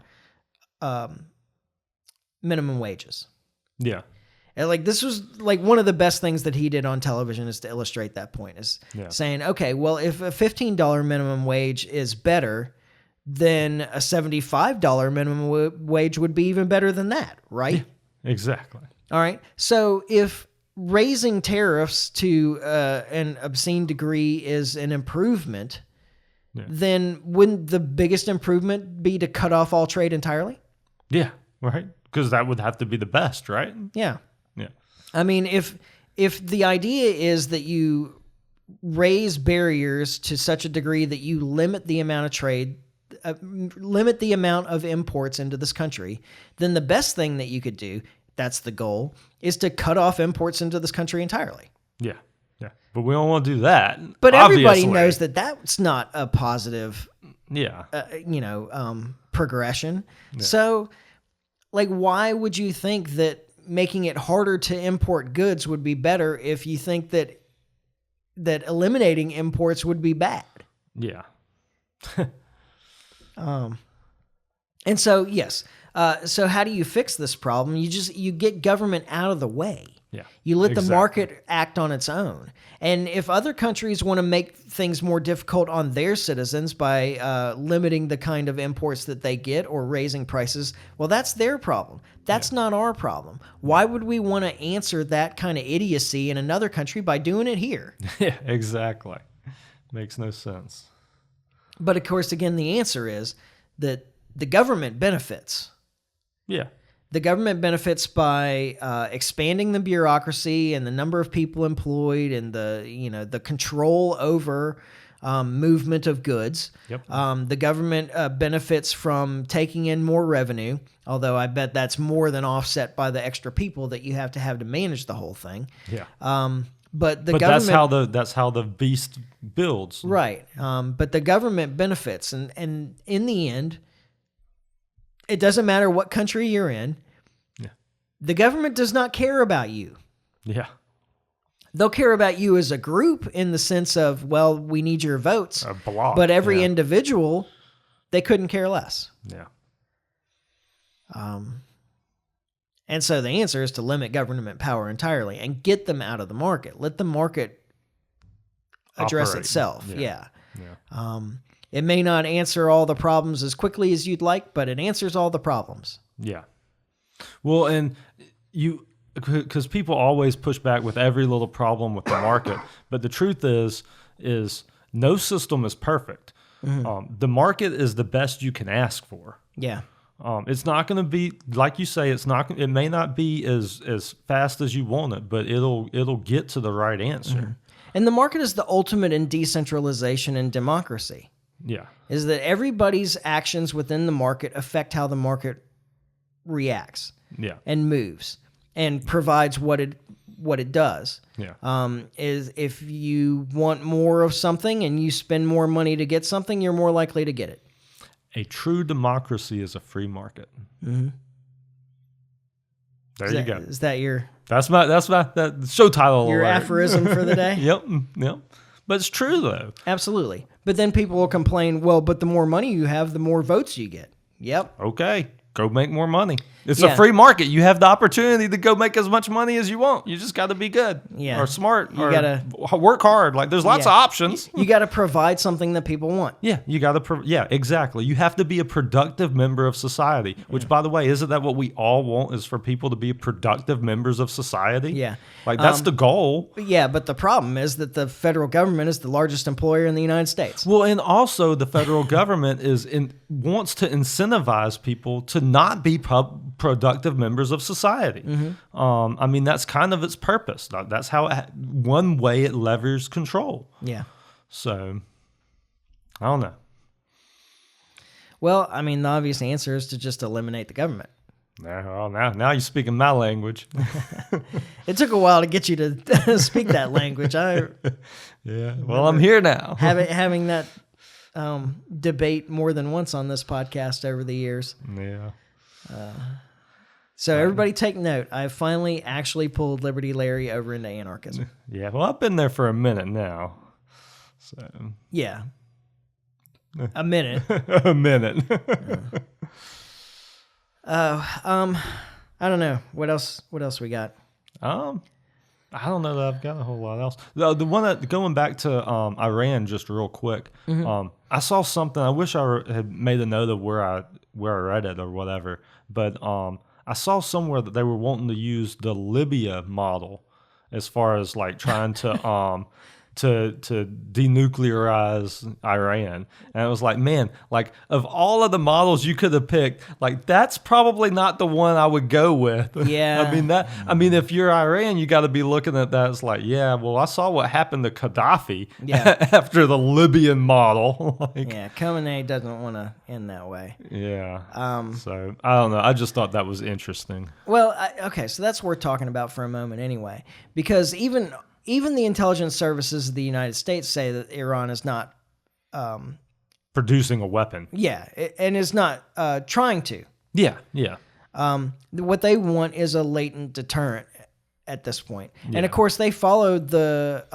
minimum wages. Yeah. And like this was like one of the best things that he did on television is to illustrate that point, is saying, okay, well, if a $15 minimum wage is better, then a $75 minimum wage would be even better than that, right? Yeah, exactly. All right. So if raising tariffs to an obscene degree is an improvement, then wouldn't the biggest improvement be to cut off all trade entirely? Yeah, right. Because that would have to be the best, right? Yeah. Yeah. I mean, if the idea is that you raise barriers to such a degree that you limit the amount of trade, limit the amount of imports into this country, then the best thing that you could do, that's the goal, is to cut off imports into this country entirely. Yeah. Yeah. But we don't want to do that. But everybody knows that that's not a positive, yeah, progression. Yeah. So, like, why would you think that making it harder to import goods would be better if you think that eliminating imports would be bad? Yeah. And so, yes. So how do you fix this problem? You get government out of the way. Yeah. You let the market act on its own. And if other countries want to make things more difficult on their citizens by limiting the kind of imports that they get or raising prices, well, that's their problem. That's not our problem. Why would we want to answer that kind of idiocy in another country by doing it here? Yeah, exactly. Makes no sense. But of course, again, the answer is that the government benefits. Yeah. The government benefits by expanding the bureaucracy and the number of people employed and the control over movement of goods. Yep. The government benefits from taking in more revenue, although I bet that's more than offset by the extra people that you have to manage the whole thing. Yeah. But government, that's how the beast builds. Right. But the government benefits, and in the end, it doesn't matter what country you're in. Yeah. The government does not care about you. Yeah. They'll care about you as a group in the sense of, well, we need your votes. A block. But every individual, they couldn't care less. Yeah. And so the answer is to limit government power entirely and get them out of the market. Let the market address itself. Yeah. It may not answer all the problems as quickly as you'd like, but it answers all the problems. Yeah. Well, and because people always push back with every little problem with the market, but the truth is no system is perfect. Mm-hmm. The market is the best you can ask for. Yeah. It's not going to be, like you say, it may not be as fast as you want it, but it'll get to the right answer. Mm-hmm. And the market is the ultimate in decentralization and democracy. Yeah. Is that everybody's actions within the market affect how the market reacts Yeah. and moves and provides what it does. Yeah. Is if you want more of something and you spend more money to get something, you're more likely to get it. A true democracy is a free market. Mm-hmm. There you go. Is that your That's my that show title your alert. aphorism for the day? Yep. But it's true though. Absolutely. But then people will complain, well, but the more money you have, the more votes you get. Yep. Okay. Go make more money. It's Yeah. a free market. You have the opportunity to go make as much money as you want. You just got to be good, Yeah. or smart, You or gotta- work hard. Like there's lots Yeah. of options. You got to provide something that people want. Yeah, you got to. Yeah, exactly. You have to be a productive member of society. Which, by the way, isn't that what we all want? Is for people to be productive members of society? Yeah. like that's the goal. Yeah, but the problem is that the federal government is the largest employer in the United States. Well, and also the federal government wants to incentivize people to not be productive members of society. Mm-hmm. I mean, that's kind of its purpose. That's how one way it levers control. Yeah. So, I don't know. Well, I mean, the obvious answer is to just eliminate the government. Now you're speaking my language. It took a while to get you to speak that language. Yeah. Well, I'm here now. Having that debate more than once on this podcast over the years. Yeah. So everybody take note. I finally actually pulled Liberty Larry over into anarchism. Yeah. Well, I've been there for a minute now. So. Yeah. A minute. A minute. I don't know. What else we got? I don't know that I've got a whole lot else. The one that going back to Iran just real quick. I saw something. I wish I had made a note of where I read it or whatever. But I saw somewhere that they were wanting to use the Libya model as far as like trying to to denuclearize Iran. And it was like, man, like of all of the models you could have picked, like that's probably not the one I would go with. Yeah. I mean, if you're Iran, you got to be looking at that. It's like, yeah, well, I saw what happened to Gaddafi after the Libyan model. Yeah, Khamenei doesn't want to end that way. Yeah. So I don't know. I just thought that was interesting. Well, okay, so that's worth talking about for a moment anyway, because even the intelligence services of the United States say that Iran is not Producing a weapon. Yeah, and is not trying to. Yeah, yeah. What they want is a latent deterrent at this point. Yeah. And of course, they followed the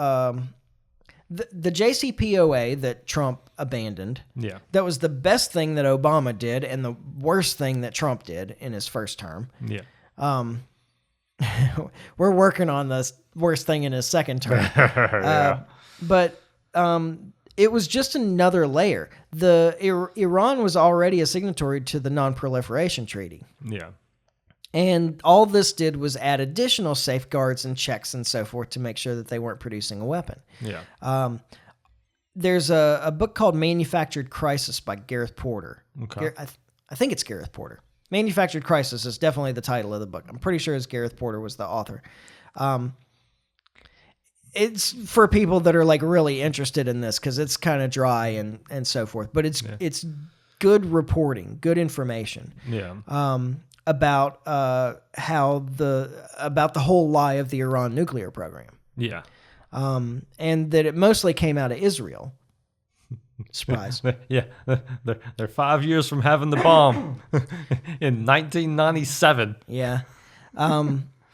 JCPOA that Trump abandoned. Yeah. That was the best thing that Obama did and the worst thing that Trump did in his first term. Yeah. We're working on the worst thing in his second term. Yeah. But it was just another layer. Iran was already a signatory to the Non-Proliferation Treaty. Yeah. And all this did was add additional safeguards and checks and so forth to make sure that they weren't producing a weapon. Yeah. There's a book called Manufactured Crisis by Gareth Porter. Okay. I think it's Gareth Porter. Manufactured Crisis is definitely the title of the book. I'm pretty sure it's Gareth Porter was the author. It's for people that are like really interested in this because it's kind of dry and so forth. But it's good reporting, good information. Yeah. About about the whole lie of the Iran nuclear program. Yeah. And that it mostly came out of Israel. Surprise. Yeah. They're 5 years from having the bomb in 1997. Yeah.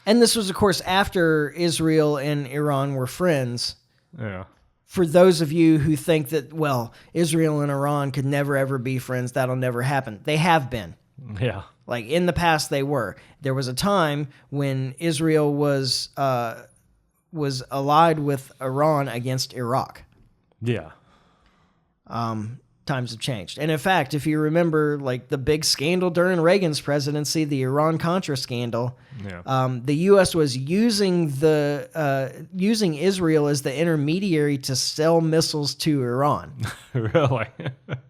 And this was, of course, after Israel and Iran were friends. Yeah. For those of you who think that, well, Israel and Iran could never, ever be friends, that'll never happen. They have been. Yeah. Like, in the past, they were. There was a time when Israel was allied with Iran against Iraq. Yeah. Times have changed. And in fact, if you remember, like, the big scandal during Reagan's presidency, the Iran-Contra scandal, the U.S. was using Israel as the intermediary to sell missiles to Iran. Really?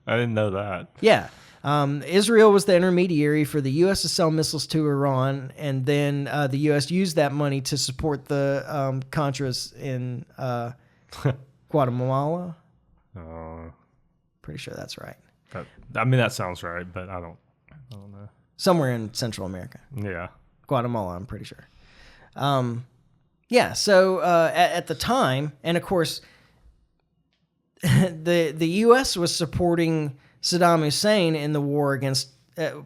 I didn't know that. Yeah. Israel was the intermediary for the U.S. to sell missiles to Iran, and then the U.S. used that money to support the Contras in Guatemala. Uh, Pretty sure that's right. that sounds right, but I don't know. Somewhere in Central America. Yeah. Guatemala, I'm pretty sure. Yeah, so at the time, and of course, the U.S. was supporting Saddam Hussein in the war against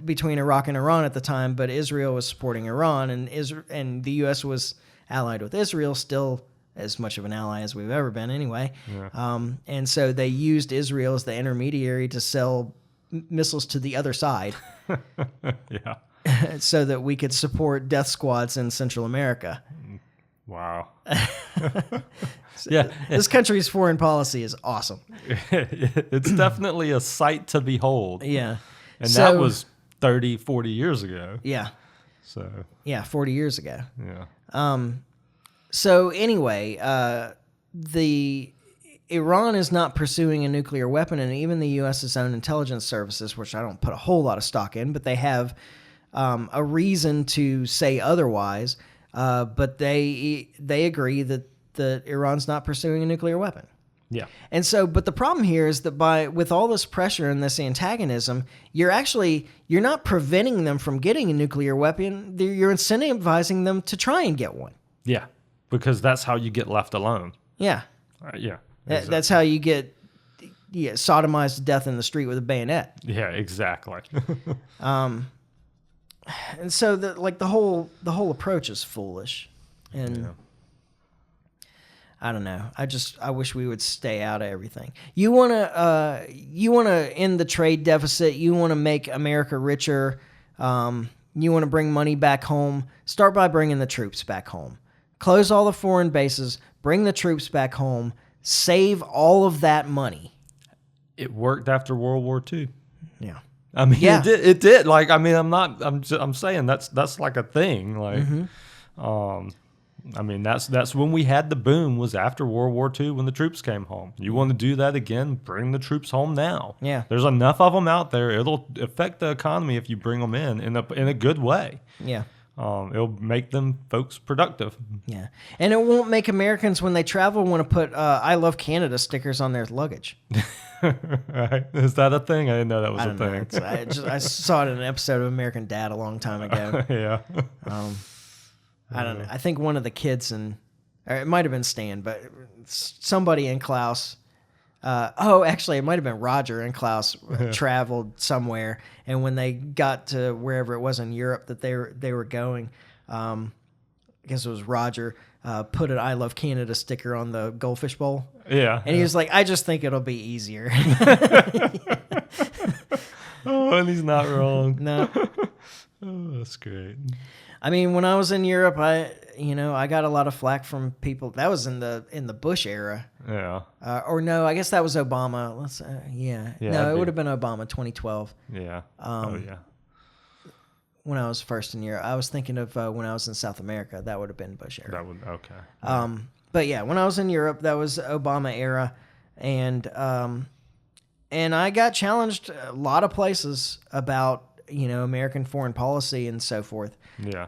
between Iraq and Iran at the time, but Israel was supporting Iran, and the U.S. was allied with Israel, still as much of an ally as we've ever been anyway. Yeah. And so they used Israel as the intermediary to sell missiles to the other side. Yeah. So that we could support death squads in Central America. Wow. Yeah. This country's foreign policy is awesome. It's definitely a sight to behold. Yeah. And that was 30, 40 years ago. Yeah. So. Yeah, 40 years ago. Yeah. So anyway, the Iran is not pursuing a nuclear weapon, and even the U.S.'s own intelligence services, which I don't put a whole lot of stock in, but they have a reason to say otherwise. But they agree that Iran's not pursuing a nuclear weapon. Yeah. And so, but the problem here is that with all this pressure and this antagonism, you're not preventing them from getting a nuclear weapon. You're incentivizing them to try and get one. Yeah. Because that's how you get left alone. Yeah. Yeah. Exactly. That's how you get sodomized to death in the street with a bayonet. Yeah, exactly. And so the whole approach is foolish. And yeah. I don't know. I wish we would stay out of everything. You wanna end the trade deficit. You wanna make America richer. You wanna bring money back home. Start by bringing the troops back home. Close all the foreign bases. Bring the troops back home. Save all of that money. It worked after World War II. Yeah. I mean, yeah. It did. Like, I mean, I'm saying that's like a thing. Like, I mean, that's when we had the boom, was after World War II when the troops came home. You want to do that again? Bring the troops home now. Yeah. There's enough of them out there. It'll affect the economy if you bring them in a good way. Yeah. It'll make them folks productive. Yeah. And it won't make Americans, when they travel, want to put I Love Canada stickers on their luggage. Right. Is that a thing? I didn't know that was a thing. I saw it in an episode of American Dad a long time ago. Yeah. I don't know. I think one of the kids or it might have been Stan, but somebody in Klaus. Actually, it might have been Roger and Klaus traveled somewhere, and when they got to wherever it was in Europe that they were going, I guess it was Roger, put an I Love Canada sticker on the goldfish bowl. Yeah. And he was like, I just think it'll be easier. Oh, and he's not wrong. No. Oh, that's great. I mean, when I was in Europe, I got a lot of flack from people. That was in the Bush era. Yeah. Or no, I guess that was Obama. Yeah. No, it would have been Obama, 2012. Yeah. Yeah. When I was first in Europe, I was thinking of when I was in South America. That would have been Bush era. That would okay. But yeah, when I was in Europe, that was Obama era, and I got challenged a lot of places about American foreign policy and so forth. Yeah.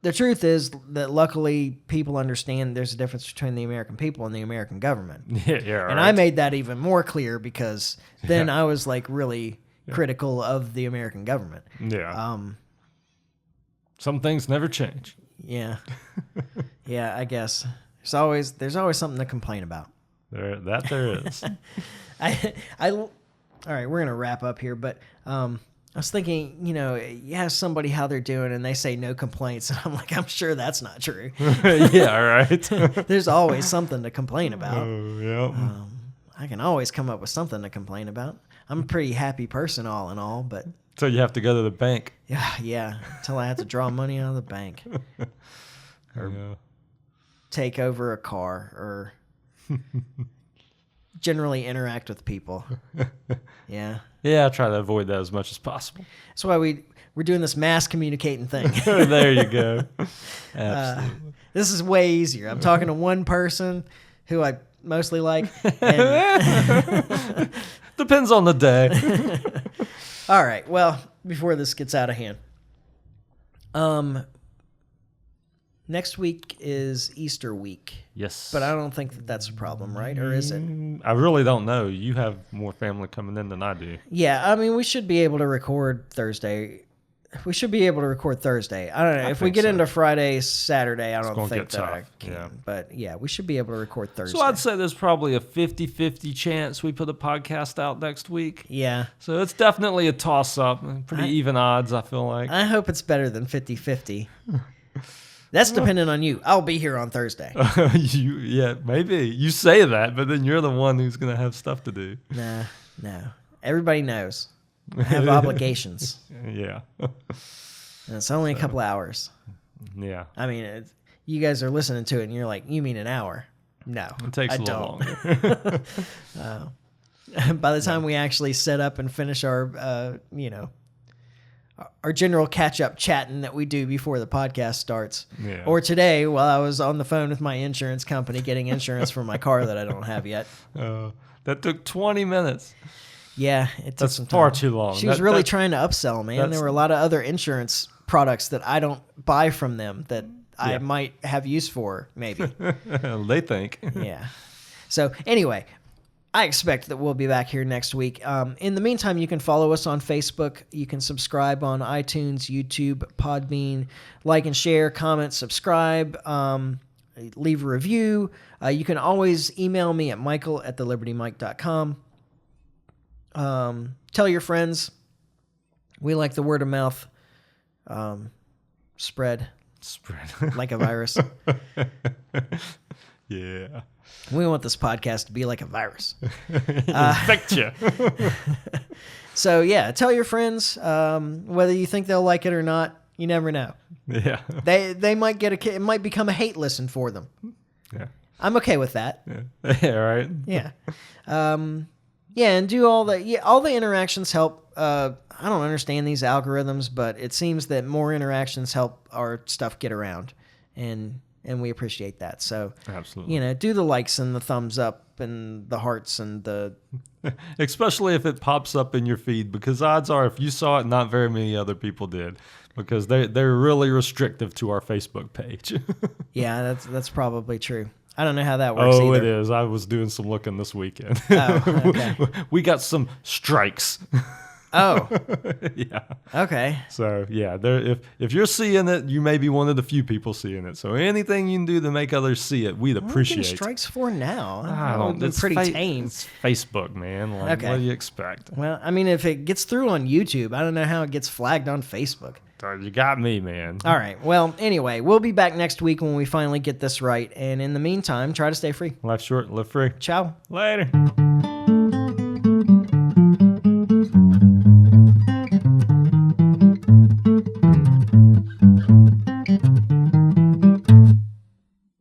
The truth is that luckily people understand there's a difference between the American people and the American government. Yeah. And right. I made that even more clear because then I was like really critical of the American government. Yeah. Some things never change. Yeah. Yeah, I guess. There's always something to complain about. There is. All right, we're gonna wrap up here, but I was thinking, you ask somebody how they're doing, and they say no complaints, and I'm like, I'm sure that's not true. Yeah, right. There's always something to complain about. Oh, yeah. I can always come up with something to complain about. I'm a pretty happy person, all in all, but So you have to go to the bank. yeah, until I have to draw money out of the bank or take over a car or generally interact with people. Yeah. Yeah, I try to avoid that as much as possible. That's why we're doing this mass communicating thing. There you go. Absolutely. This is way easier. I'm talking to one person who I mostly like. And Depends on the day. all right. Well, before this gets out of hand. Next week is Easter week. Yes. But I don't think that that's a problem, right? Or is it? I really don't know. You have more family coming in than I do. Yeah, I mean, we should be able to record Thursday. We should be able to record Thursday. I don't know. If we get into Friday, Saturday, I don't think that I can. Yeah. But yeah, we should be able to record Thursday. So I'd say there's probably a 50-50 chance we put a podcast out next week. Yeah. So it's definitely a toss-up. Pretty even odds, I feel like. I hope it's better than 50-50. That's dependent on you. I'll be here on Thursday. Yeah, maybe. You say that, but then you're the one who's going to have stuff to do. No. Everybody knows. I have obligations. Yeah. And it's only a couple hours. Yeah. I mean, you guys are listening to it and you're like, you mean an hour? No. It takes a little longer. By the time we actually set up and finish our general catch-up chatting that we do before the podcast starts. Yeah. Or today, while I was on the phone with my insurance company getting insurance for my car that I don't have yet. That took 20 minutes. Yeah, it took some time. Far too long. She was really trying to upsell, man. There were a lot of other insurance products that I don't buy from them that I might have use for, maybe. They think. Yeah. So anyway, I expect that we'll be back here next week. In the meantime, you can follow us on Facebook. You can subscribe on iTunes, YouTube, Podbean. Like and share, comment, subscribe, leave a review. You can always email me at michael@thelibertymike.com. Tell your friends. We like the word of mouth spread like a virus. Yeah. We want this podcast to be like a virus. Infect you. So yeah, tell your friends. Whether you think they'll like it or not, you never know. Yeah. They might get it might become a hate listen for them. Yeah. I'm okay with that. Yeah. Right. Yeah. Yeah, and do all the interactions help. I don't understand these algorithms, but it seems that more interactions help our stuff get around, and we appreciate that. So, absolutely, do the likes and the thumbs up and the hearts and the. Especially if it pops up in your feed, because odds are, if you saw it, not very many other people did, because they're really restrictive to our Facebook page. Yeah, that's probably true. I don't know how that works either. It is. I was doing some looking this weekend. Oh, okay. We got some strikes. Oh. Yeah. Okay. So, yeah, if you're seeing it, you may be one of the few people seeing it. So anything you can do to make others see it, we'd appreciate. What are strikes for now? I don't. It's pretty tame. It's Facebook, man. Like, okay. What do you expect? Well, I mean, if it gets through on YouTube, I don't know how it gets flagged on Facebook. You got me, man. All right. Well, anyway, we'll be back next week when we finally get this right. And in the meantime, try to stay free. Life short, live free. Ciao. Later.